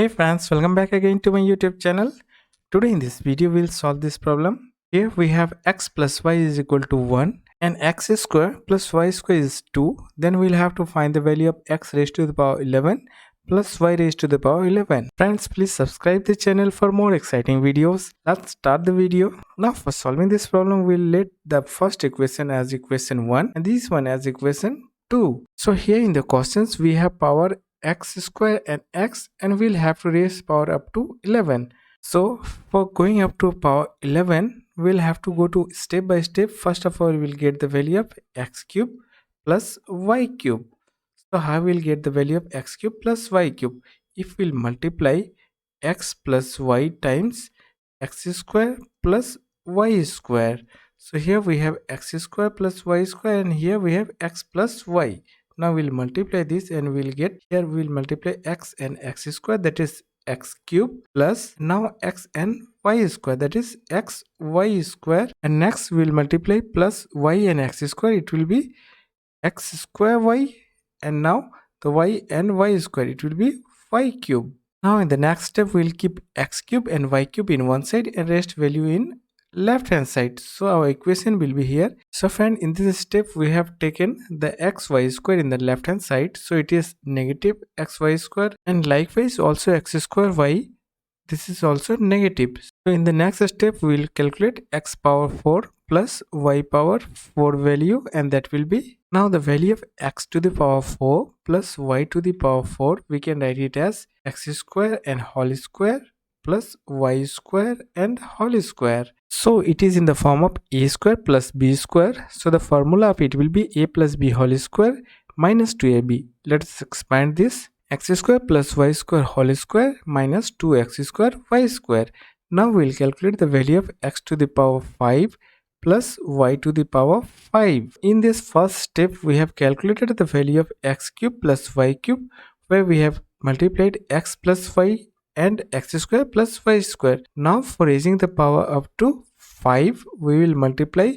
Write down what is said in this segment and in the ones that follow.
Hey friends, welcome back again to my YouTube channel. Today in this video we'll solve this problem. Here we have x plus y is equal to 1 and x square plus y square is 2. Then we'll have to find the value of x raised to the power 11 plus y raised to the power 11. Friends, please subscribe the channel for more exciting videos. Let's start the video. Now for solving this problem, we'll let the first equation as equation 1 and this one as equation 2. So here in the questions we have power x square and x, and we'll have to raise power up to 11. So for going up to power 11, we'll have to go to step by step. First of all, we'll get the value of x cube plus y cube. So how we'll get the value of x cube plus y cube? If we'll multiply x plus y times x square plus y square. So here we have x square plus y square, and here we have x plus y. Now we'll multiply this and we'll get, here we'll multiply x and x square, that is x cube, plus now x and y square, that is x y square, and next we'll multiply plus y and x square, it will be x square y, and now the y and y square, it will be y cube. Now in the next step we'll keep x cube and y cube in one side and rest value in left hand side. So our equation will be here. So friend, in this step we have taken the xy square in the left hand side, so it is negative xy square, and likewise also x square y, this is also negative. So in the next step we will calculate x power 4 plus y power 4 value, and that will be, now the value of x to the power 4 plus y to the power 4, we can write it as x square and whole square plus y square and whole square. So it is in the form of a square plus b square. So the formula of it will be a plus b whole square minus 2ab. Let's expand this. X square plus y square whole square minus 2x square y square. Now we'll calculate the value of x to the power 5 plus y to the power 5. In this first step we have calculated the value of x cube plus y cube, where we have multiplied x plus y and x square plus y square. Now for raising the power up to 5, we will multiply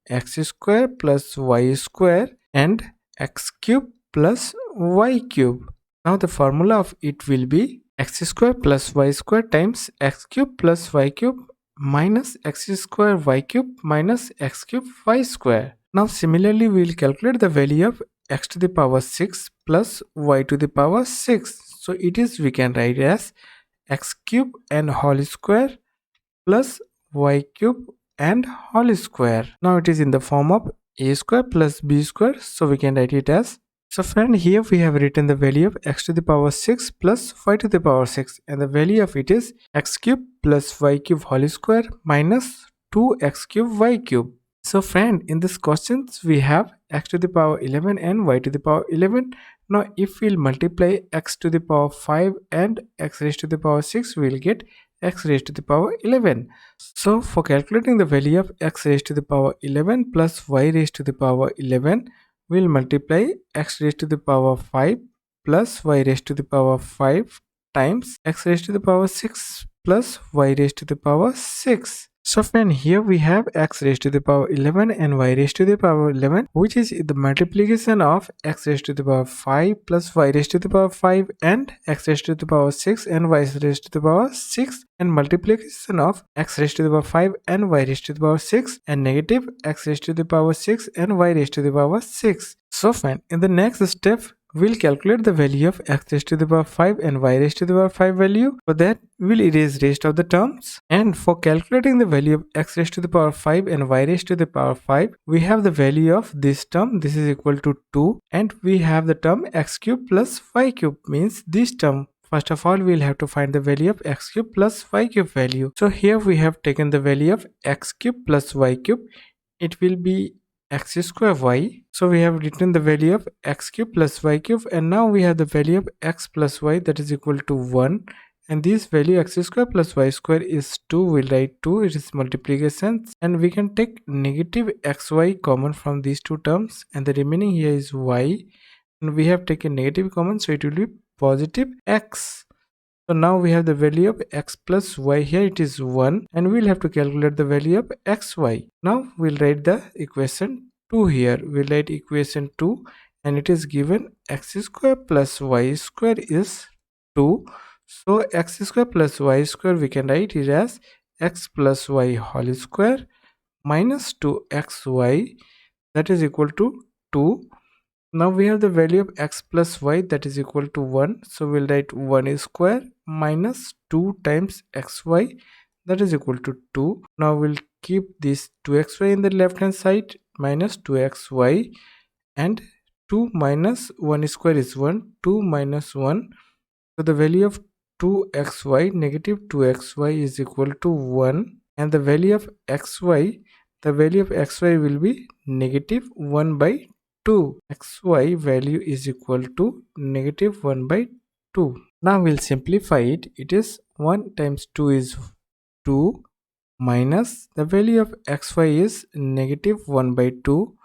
x square plus y square and x cube plus y cube. Now the formula of it will be x square plus y square times x cube plus y cube minus x square y cube minus x cube y square. Now similarly we will calculate the value of x to the power 6 plus y to the power 6. So it is, we can write as x cube and whole square plus y cube and whole square. Now it is in the form of a square plus b square, so we can write it as, so friend, here we have written the value of x to the power 6 plus y to the power 6, and the value of it is x cube plus y cube whole square minus 2x cube y cube. So friend, in this questions we have x to the power 11 and y to the power 11. Now if we'll multiply x to the power 5 and x raised to the power 6, we'll get x raised to the power 11. So for calculating the value of x raised to the power 11 plus y raised to the power 11, we'll multiply x raised to the power 5 plus y raised to the power 5 times x raised to the power 6 plus y raised to the power 6. So friend, here we have x raised to the power 11 and y raised to the power 11, which is the multiplication of x raised to the power 5 plus y raised to the power 5 and x raised to the power 6 and y raised to the power 6, and multiplication of x raised to the power 5 and y raised to the power 6 and negative x raised to the power 6 and y raised to the power 6. So friend, in the next step we'll calculate the value of x raised to the power 5 and y raised to the power 5 value. For that, we'll erase rest of the terms. And for calculating the value of x raised to the power 5 and y raised to the power 5, we have the value of this term, this is equal to 2, and we have the term x cube plus y cube, means this term. First of all, we'll have to find the value of x cube plus y cube value. So here we have taken the value of x cube plus y cube. It will be x square y. So we have written the value of x cube plus y cube, and now we have the value of x plus y, that is equal to 1, and this value x square plus y square is 2. We'll write 2, it is multiplication, and we can take negative xy common from these two terms, and the remaining here is y, and we have taken negative common, so it will be positive x. So now we have the value of x plus y, here it is 1, and we'll have to calculate the value of xy. Now we'll write the equation 2 here. We'll write equation 2, and it is given x square plus y square is 2. So x square plus y square, we can write it as x plus y whole square minus 2xy, that is equal to 2. Now we have the value of x plus y, that is equal to 1. So we'll write 1 square minus 2 times xy, that is equal to 2. Now we'll keep this 2xy in the left hand side, minus 2xy, and 2 minus 1 square is 1, 2 minus 1. So the value of 2xy, negative 2xy is equal to 1, and the value of xy, the value of xy will be negative 1 by 2. Xy value is equal to negative 1 by 2. Now we'll simplify it. It is 1 times 2 is 2 minus the value of xy is negative 1 by 2.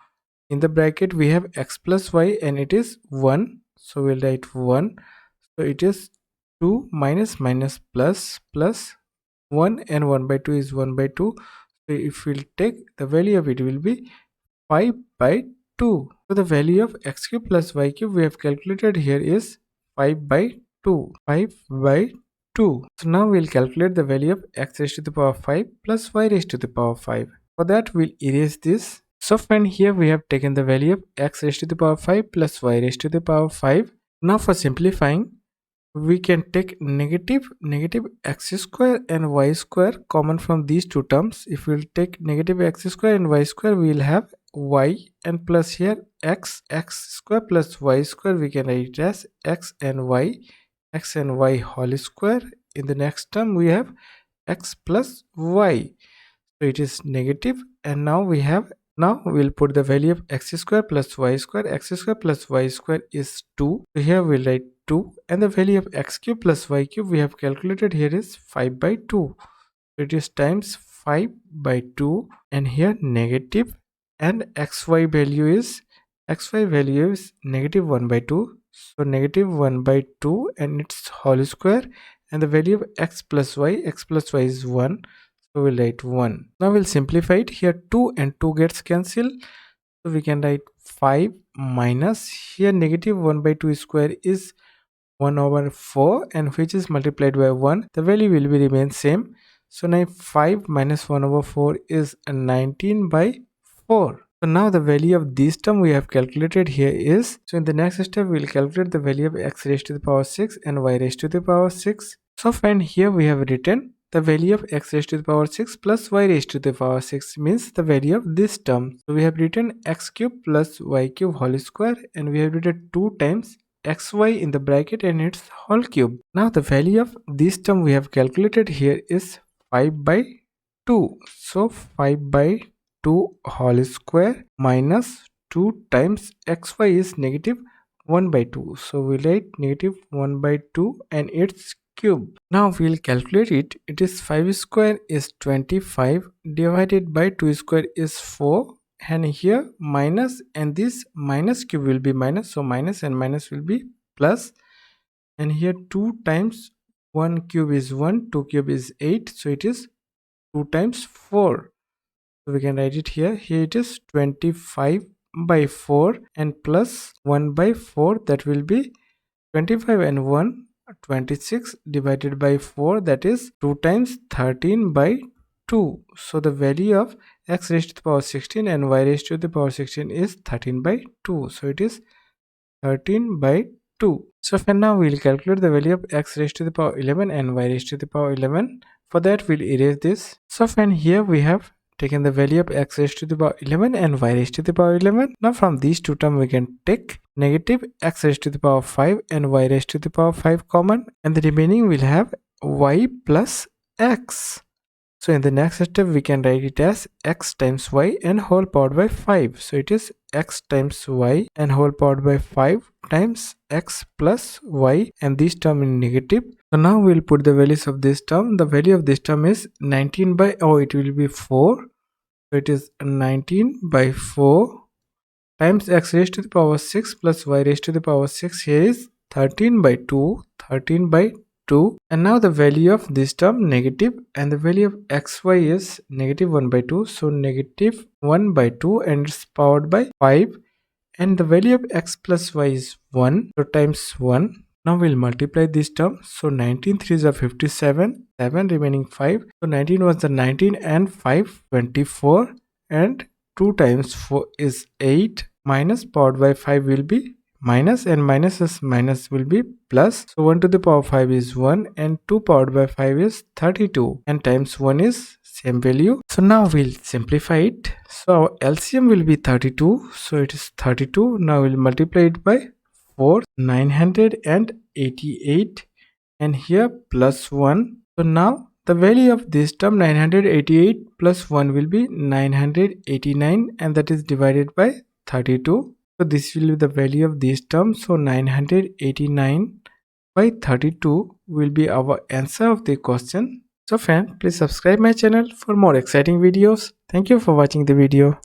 In the bracket we have x plus y and it is 1. So we'll write 1. So it is 2 minus minus plus plus 1, and 1 by 2 is 1 by 2. So if we'll take the value of it will be 5 by 2. So the value of x cube plus y cube we have calculated here is 5 by 2. 5 by 2. So now we'll calculate the value of x raised to the power 5 plus y raised to the power 5. For that we'll erase this. So friend, here we have taken the value of x raised to the power 5 plus y raised to the power 5. Now for simplifying, we can take negative x square and y square common from these two terms. If we'll take negative x square and y square, we will have y, and plus here x square plus y square, we can write it as x and y whole square. In the next term we have x plus y, so it is negative, and now we'll put the value of x square plus y square. X square plus y square is 2. So here we'll write 2, and the value of x cube plus y cube we have calculated here is 5 by 2. So it is times 5 by 2, and here negative, and xy value is negative 1 by 2. So negative 1 by 2 and its whole square, and the value of x plus y is 1. So we'll write 1. Now we'll simplify it. Here 2 and 2 gets cancelled. So we can write 5 minus, here negative 1 by 2 square is 1 over 4, and which is multiplied by 1. The value will be remain same. So now 5 minus 1 over 4 is 19 by 4. So now the value of this term we have calculated here is, so in the next step we will calculate the value of x raised to the power 6 and y raised to the power 6. So friend, here we have written the value of x raised to the power 6 plus y raised to the power 6 means the value of this term. So we have written x cube plus y cube whole square, and we have written 2 times xy in the bracket and its whole cube. Now the value of this term we have calculated here is 5 by 2. So 5 by 2 whole square minus 2 times xy is negative 1 by 2. So we write negative 1 by 2 and its cube. Now we'll calculate it. It is 5 square is 25 divided by 2 square is 4, and here minus, and this minus cube will be minus, so minus and minus will be plus, and here 2 times 1 cube is 1, 2 cube is 8, so it is 2 times 4. So we can write it here. Here it is 25 by 4 and plus 1 by 4, that will be 25 and 1 26 divided by 4, that is 2 times 13 by 2. So the value of x raised to the power 16 and y raised to the power 16 is 13 by 2. So it is 13 by 2. So for now we will calculate the value of x raised to the power 11 and y raised to the power 11. For that we'll erase this. So friend, here we have taken the value of x raised to the power 11 and y raised to the power 11. Now from these two terms we can take negative x raised to the power 5 and y raised to the power 5 common, and the remaining will have y plus x. So in the next step we can write it as x times y and whole powered by 5. So it is x times y and whole powered by 5 times x plus y, and this term in negative. So now we'll put the values of this term. The value of this term is 19 by, it will be 4. So it is 19 by 4 times x raised to the power 6 plus y raised to the power 6. Here is 13 by 2, 13 by 2. And now the value of this term negative, and the value of xy is negative 1 by 2. So negative 1 by 2 and it's powered by 5. And the value of x plus y is 1. So times 1. Now we'll multiply this term. So 19 threes are 57, 7 remaining 5. So 19 was the 19 and 5 24, and 2 times 4 is 8, minus powered by 5 will be minus, and minus will be plus. So 1 to the power 5 is 1, and 2 powered by 5 is 32, and times 1 is same value. So now we'll simplify it. So our LCM will be 32, so it is 32. Now we'll multiply it by 4, 988, and here plus 1. So now the value of this term 988 plus 1 will be 989, and that is divided by 32. So this will be the value of this term. So 989 by 32 will be our answer of the question. So friend, please subscribe my channel for more exciting videos. Thank you for watching the video.